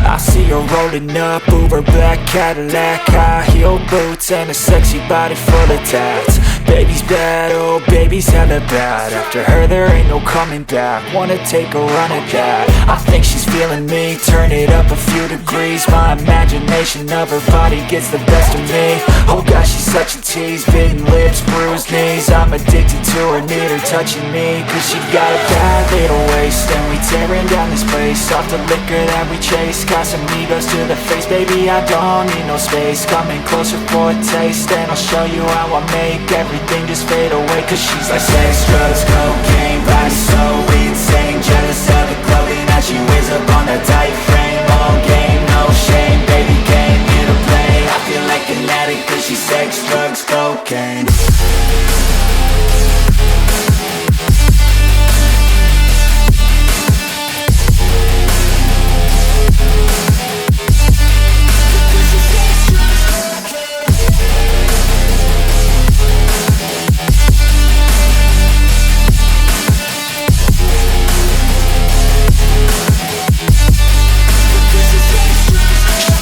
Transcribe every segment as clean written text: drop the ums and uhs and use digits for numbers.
I see her rolling up, Uber black Cadillac, high heel boots and a sexy body full of tats. Baby's bad, oh baby's hella bad. After her there ain't no coming back. Wanna take a run at that. I think she's feeling me, turn it up a few degrees. My imagination of her body gets the best of me. Oh gosh, she's such a tease, bitten lips, bruised knees. I'm addicted to her, need her touching me, cause she got a bad little waist. And we tearing down this place, off the liquor that we chase. Got some egos to the face, baby I don't need no space. Coming closer for a taste, and I'll show you how I make everything just fade away. Cause she's like sex, drugs, cocaine, body so insane. Jealous of the clothing that she wears up on that tight frame. All game, no shame, baby came here to play. I feel like an addict cause she's sex, drugs, cocaine.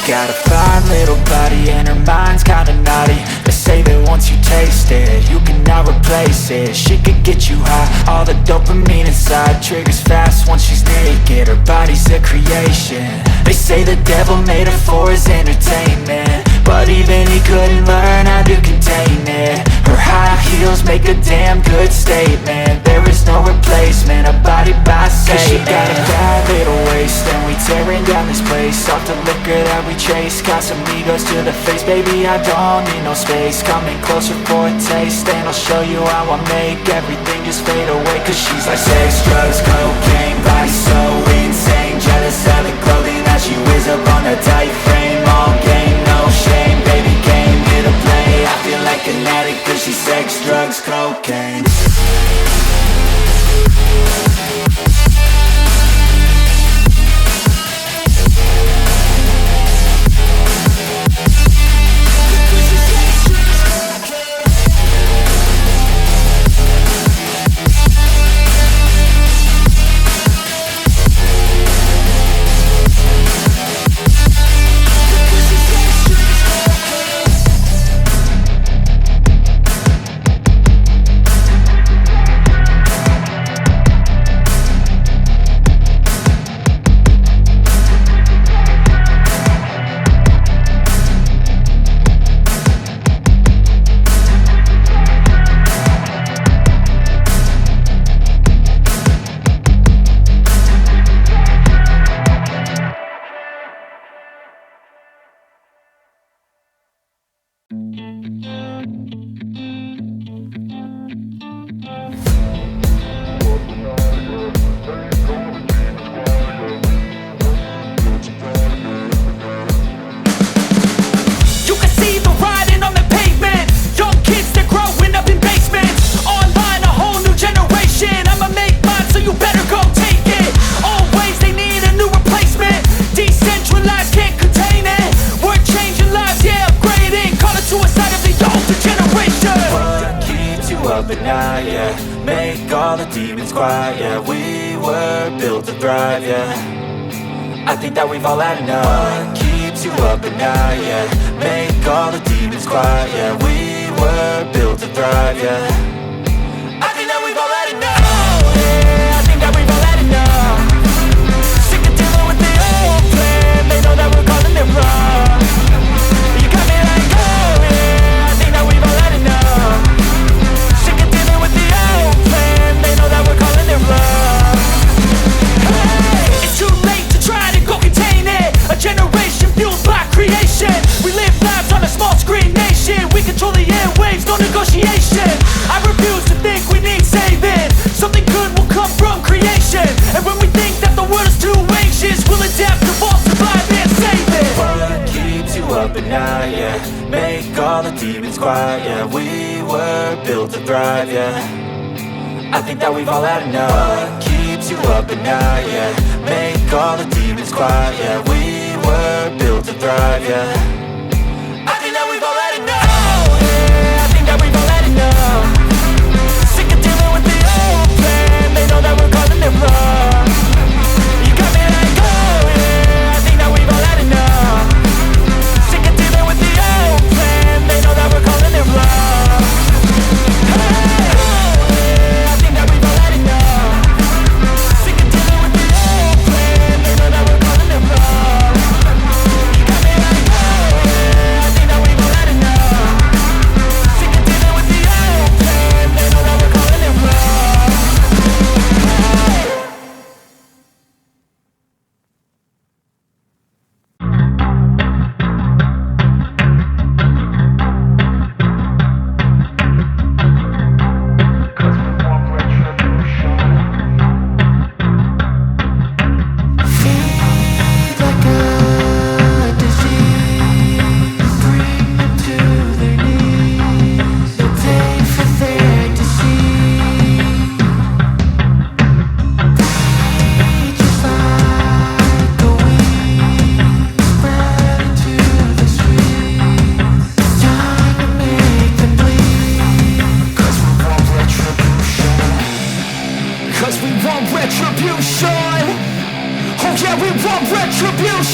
Got a fine little body and her mind's kinda naughty. They say that once you taste it, you cannot replace it. She could get you high, all the dopamine inside triggers fast once she's naked. Her body's a creation. They say the devil made her for his entertainment, but even he couldn't learn how to contain it. Her high heels make a damn good statement. There is no replacement, a body by Satan. Cause she got a bad little waist, and we tearing down this place, off the liquor that we chase. Got some egos to the face, baby I don't need no space. Coming closer for a taste, and I'll show you how I make everything just fade away. Cause she's like sex, drugs, cocaine, body so insane. Jealous of the clothing that she wears up on that tight frame. All game, no shame, baby came here to play. I feel like an addict cause she's sex, drugs, cocaine. But now, yeah, make all the demons quiet. Yeah, we were built to thrive, yeah. I think that we've all had enough. What keeps you up at night, yeah, make all the demons quiet. Yeah, we were built to thrive, yeah. I think that we've all had enough. Oh, yeah, I think that we've all had enough. Sick of dealing with the old plan. They know that we're calling it wrong. You got me like, oh, yeah, I think that we've all had enough. They know that we're calling it love. Hey, it's too late to try to go contain it. A generation fueled by creation. We live lives on a small screen nation. We control the airwaves, no negotiation. I refuse to think we need saving. Something good will come from creation. And when we think that the world is too anxious, we'll adapt, evolve, survive and save it. What keeps you up at night, yeah, make all the demons quiet. Yeah, we were built to thrive, yeah. I think that we've all had enough. What keeps you up at night, yeah, make all the demons quiet. Yeah, we were built to thrive, yeah. I think that we've all had enough. Oh, yeah, I think that we've all had enough. Sick of dealing with the old plan. They know that we're calling it wrong. You got me like, oh, yeah, I think that we've all had enough.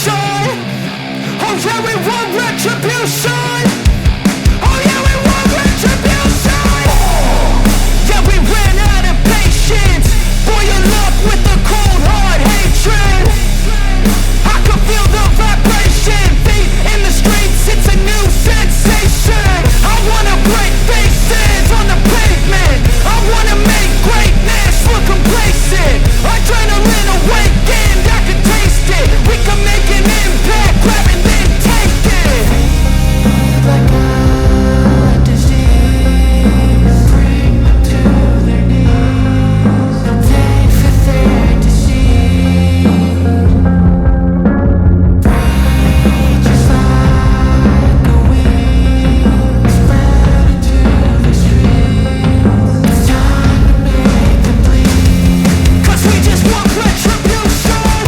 retribution. Oh yeah, we want retribution. Oh yeah, we want retribution. Yeah, we ran out of patience. Boil your love with the cold hard hatred. I can feel the vibration. Feet in the streets, it's a new sensation. I wanna break faces on the pavement. I wanna make greatness look complacent. Adrenaline awakened, I can taste it. We can make an impact, grab and then take it. Like a disease, bring them to their knees. Pain for their disease. Breathe just like a weed, spread into the streets. It's time to make them bleed. 'Cause we just want retribution.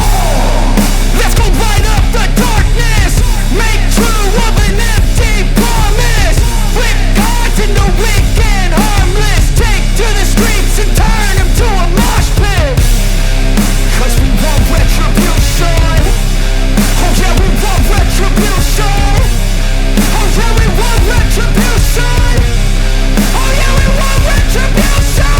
Let's go light up the darkness. Make true of an empty promise. Flip cards into weak and harmless. Take to the streets and turn them to a mosh pit. 'Cause we want retribution. Oh yeah, we want retribution. Oh yeah, we want retribution. Oh yeah, we want retribution.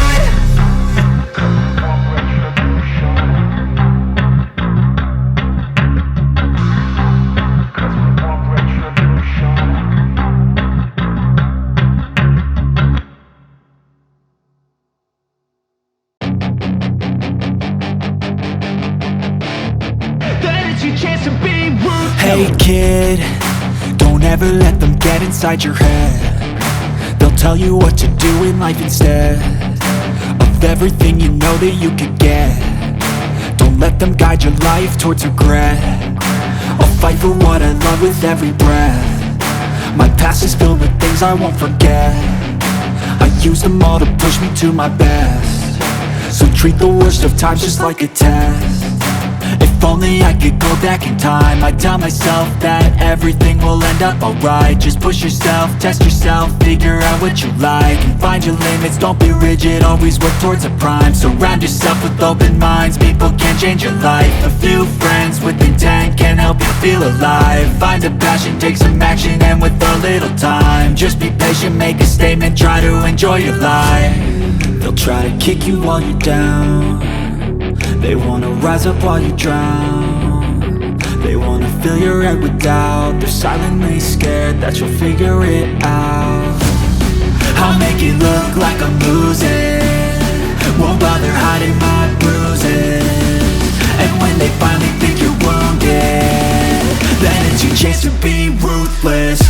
That is your chance to be ruthless. Hey kid, don't ever let them get inside your head. They'll tell you what to do in life instead of everything you know that you could get. Don't let them guide your life towards regret. I'll fight for what I love with every breath. My past is filled with things I won't forget. I use them all to push me to my best. So treat the worst of times just like a test. If only I could go back in time, I'd tell myself that everything will end up alright. Just push yourself, test yourself, figure out what you like, and find your limits, don't be rigid, always work towards a prime. Surround yourself with open minds, people can change your life. A few friends with intent can help you feel alive. Find a passion, take some action, and with a little time, just be patient, make a statement, try to enjoy your life. They'll try to kick you while you're down. They wanna rise up while you drown. They wanna fill your head with doubt. They're silently scared that you'll figure it out. I'll make it look like I'm losing, won't bother hiding my bruises. And when they finally think you're wounded, then it's your chance to be ruthless.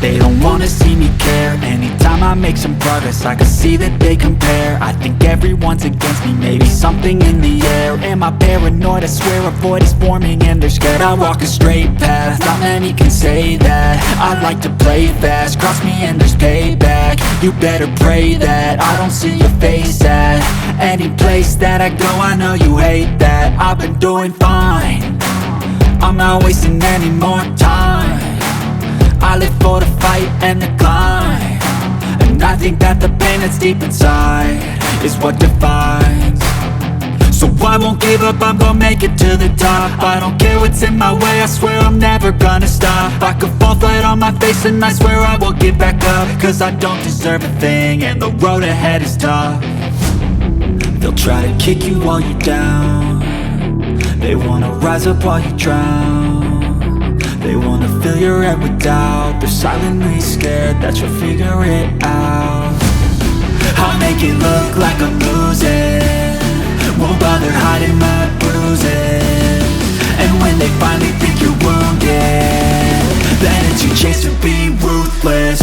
They don't wanna see me care. Anytime I make some progress, I can see that they compare. I think everyone's against me, maybe something in the air. Am I paranoid? I swear a void is forming and they're scared. I walk a straight path, not many can say that. I like to play fast, cross me and there's payback. You better pray that I don't see your face at any place that I go. I know you hate that. I've been doing fine, I'm not wasting any more time. I live for the fight and the climb, and I think that the pain that's deep inside is what defines. So I won't give up, I'm gonna make it to the top. I don't care what's in my way, I swear I'm never gonna stop. I could fall flat on my face and I swear I will get back up, 'cause I don't deserve a thing and the road ahead is tough. They'll try to kick you while you're down. They wanna rise up while you drown. They wanna fill your head with doubt. They're silently scared that you'll figure it out. I'll make it look like I'm losing, won't bother hiding my bruises. And when they finally think you're wounded, then it's your chance to be ruthless.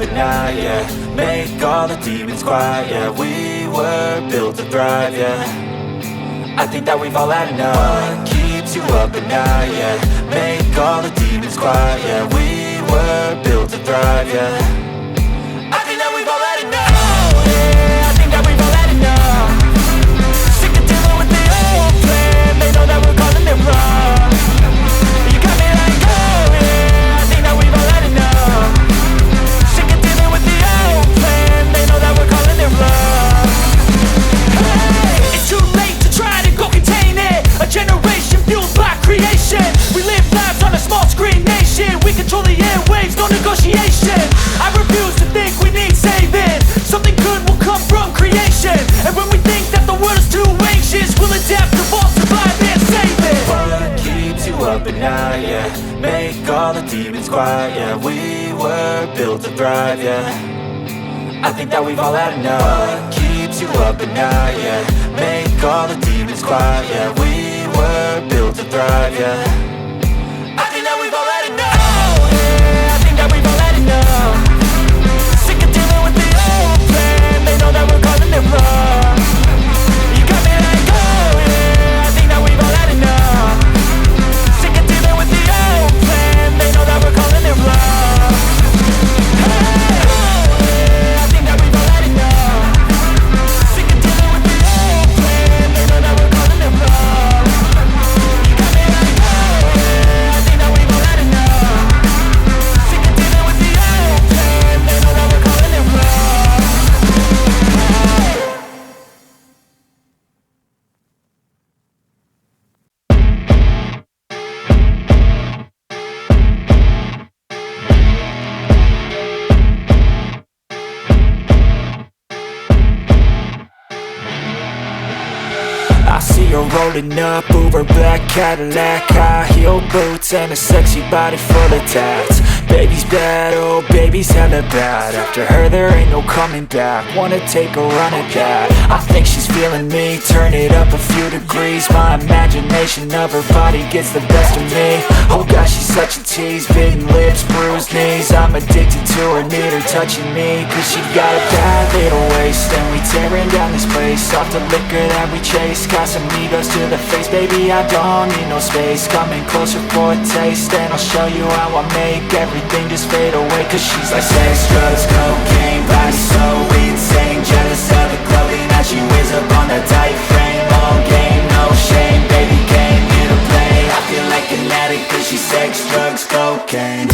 up at night, yeah. Make all the demons quiet, yeah. We were built to thrive, yeah. I think that we've all had enough. What keeps you up at night, yeah. Make all the demons quiet, yeah. We were built to thrive, yeah. I think that we've all had enough. Oh, yeah, I think that we've all had enough. Sick of dealing with the old plan. They know that we're calling it wrong. You got me like, oh yeah, I think that we've all had enough. Sick of dealing with the old plan. They know that we're calling it wrong. Hey, it's too late to try to go contain it. A generation fueled by creation. We live lives on a small screen nation. We control the airwaves, no negotiation. I refuse to think we need saving. Something good will come from creation. And when we think that the world is too anxious, we'll adapt, evolve, survive and save it. What keeps you up at night, yeah. Make all the demons quiet, yeah. We were built to thrive, yeah. I think that we've all had enough. What keeps you up at night, yeah. Make all the demons quiet, yeah. We were built to thrive, yeah. I think that we've all had enough. Oh yeah, I think that we've all had enough. Sick of dealing with the old plan. They know that we're calling it wrong. You got me like, oh yeah, I think that we've all had enough. Sick of dealing with the old plan. They know that we're calling it wrong. Hey, oh yeah, I think that we've all had enough. Sick of dealing with the old plan. They know that we're calling it wrong. You got me like, oh yeah, I think that we've all had enough. Sick of dealing with the old plan. They know that we're calling it wrong. I see her rolling up, Uber black Cadillac, high heel boots and a sexy body full of tats. Baby's bad, oh baby's hella bad. After her there ain't no coming back. Wanna take a run at that. I think she's feeling me, turn it up a few degrees. My imagination of her body gets the best of me. Oh gosh, she's such a tease, bitten lips, bruised knees. I'm addicted to her, need her touching me. Cause she got a bad little waist, and we tearing down this place. Off the liquor that we chase, got some egos to the face. Baby, I don't need no space. Coming closer for a taste, and I'll show you how I make everything just fade away. Cause she's like sex, drugs, cocaine, body so insane. Jealous of the clothing that she wears up on that tight frame. All game, no shame, baby came here to play. I feel like an addict cause she's sex, drugs, cocaine.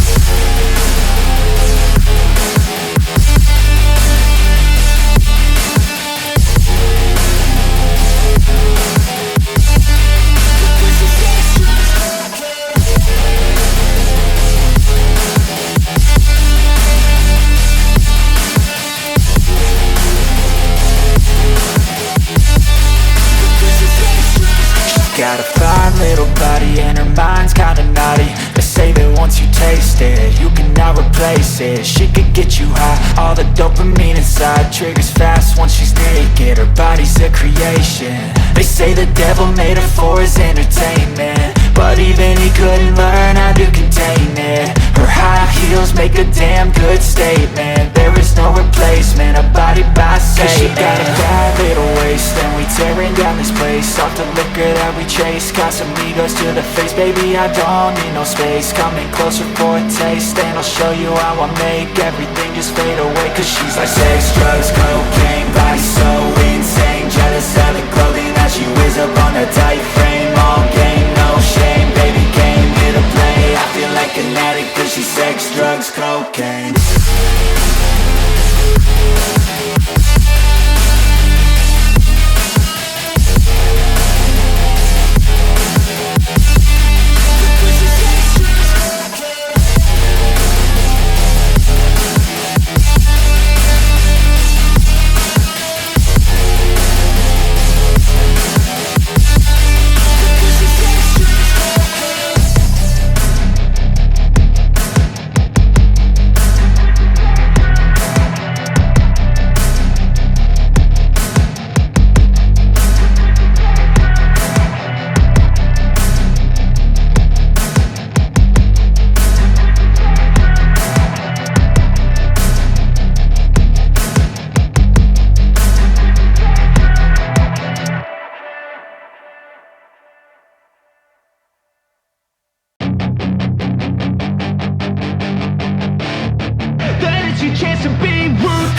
Got a fine little body and her mind's kinda naughty. They say that once you taste it, you cannot replace it. She could get you high, all the dopamine inside triggers fast once she's naked. Her body's a creation. They say the devil made her for his entertainment, but even he couldn't learn how to contain it. Her high heels make a damn good statement. There is no replacement, a body by Satan. Cause she got a bad little waist, and we tearing down this place. Off the liquor that we chase, got some egos to the face. Baby, I don't need no space. Coming closer for a taste, and I'll show you how I make everything just fade away. Cause she's like sex, drugs, cocaine, body so insane. Jealous of the clothing that she wears up on that tight frame. All game, no shame, baby came here to play. I feel like an addict cause she's sex, drugs, cocaine.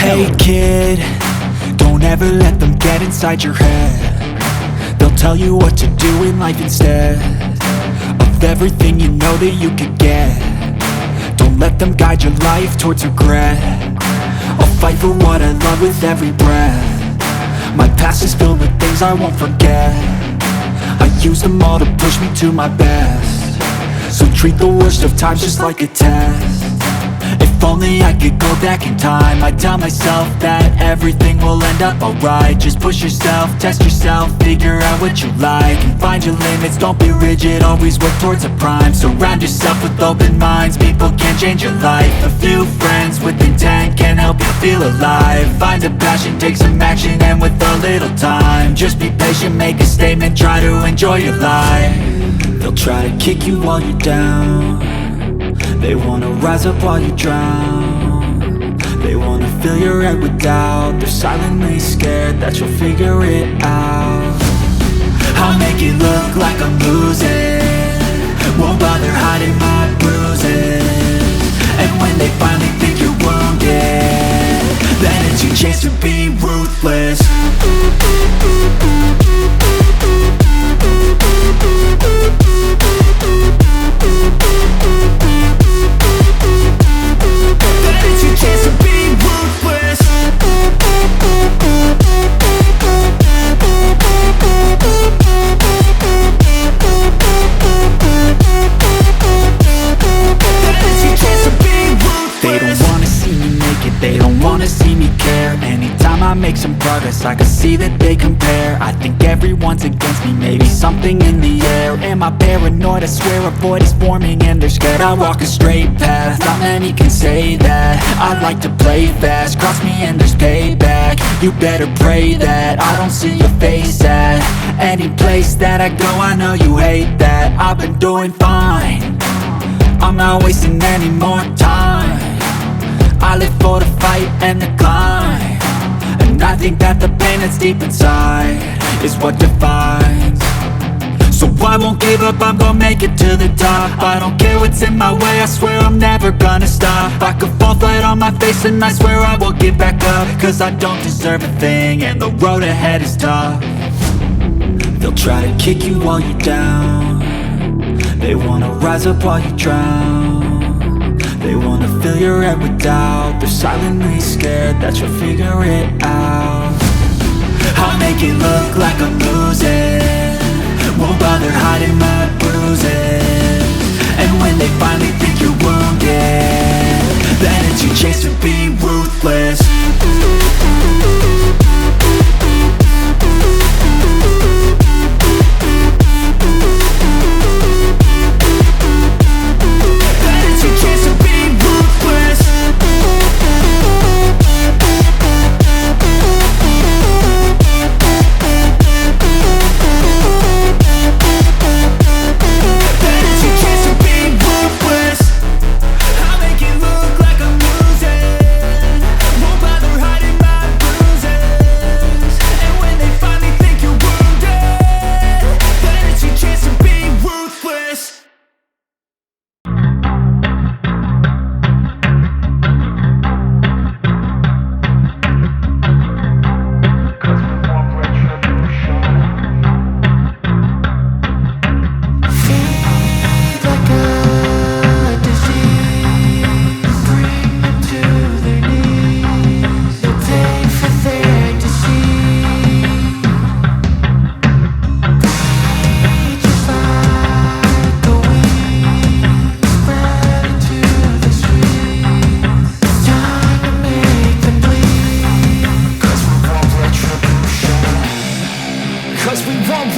Hey kid, don't ever let them get inside your head. They'll tell you what to do in life instead of everything you know that you could get. Don't let them guide your life towards regret. I'll fight for what I love with every breath. My past is filled with things I won't forget. I use them all to push me to my best. So treat the worst of times just like a test. If only I could go back in time, I'd tell myself that everything will end up alright. Just push yourself, test yourself, figure out what you like, and find your limits, don't be rigid, always work towards a prime. Surround yourself with open minds, people can change your life. A few friends with intent can help you feel alive. Find a passion, take some action, and with a little time, just be patient, make a statement, try to enjoy your life. They'll try to kick you while you're down. They wanna rise up while you drown. They wanna fill your head with doubt. They're silently scared that you'll figure it out. I'll make it look like I'm losing, won't bother hiding my bruises. And when they finally think you're wounded, then it's your chance to be ruthless. I make some progress, I can see that they compare. I think everyone's against me, maybe something in the air. Am I paranoid? I swear a void is forming and they're scared. I walk a straight path, not many can say that. I like to play fast, cross me and there's payback. You better pray that I don't see your face at any place that I go. I know you hate that. I've been doing fine, I'm not wasting any more time. I live for the fight and the climb, and I think that the pain that's deep inside is what defines. So I won't give up, I'm gonna make it to the top. I don't care what's in my way, I swear I'm never gonna stop. I could fall flat on my face and I swear I will get back up, cause I don't deserve a thing and the road ahead is tough. They'll try to kick you while you're down. They wanna rise up while you drown. They wanna fill your head with doubt. They're silently scared that you'll figure it out. I'll make it look like I'm losing, won't bother hiding my bruises. And when they finally think you're wounded, then it's your chance to be ruthless.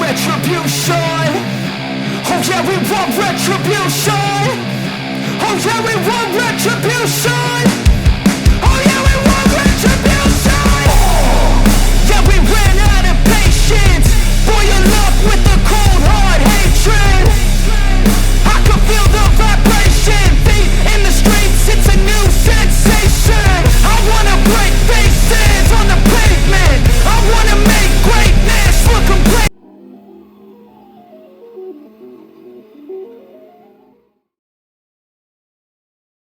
Retribution. Oh yeah, we want retribution. Oh yeah, we want retribution.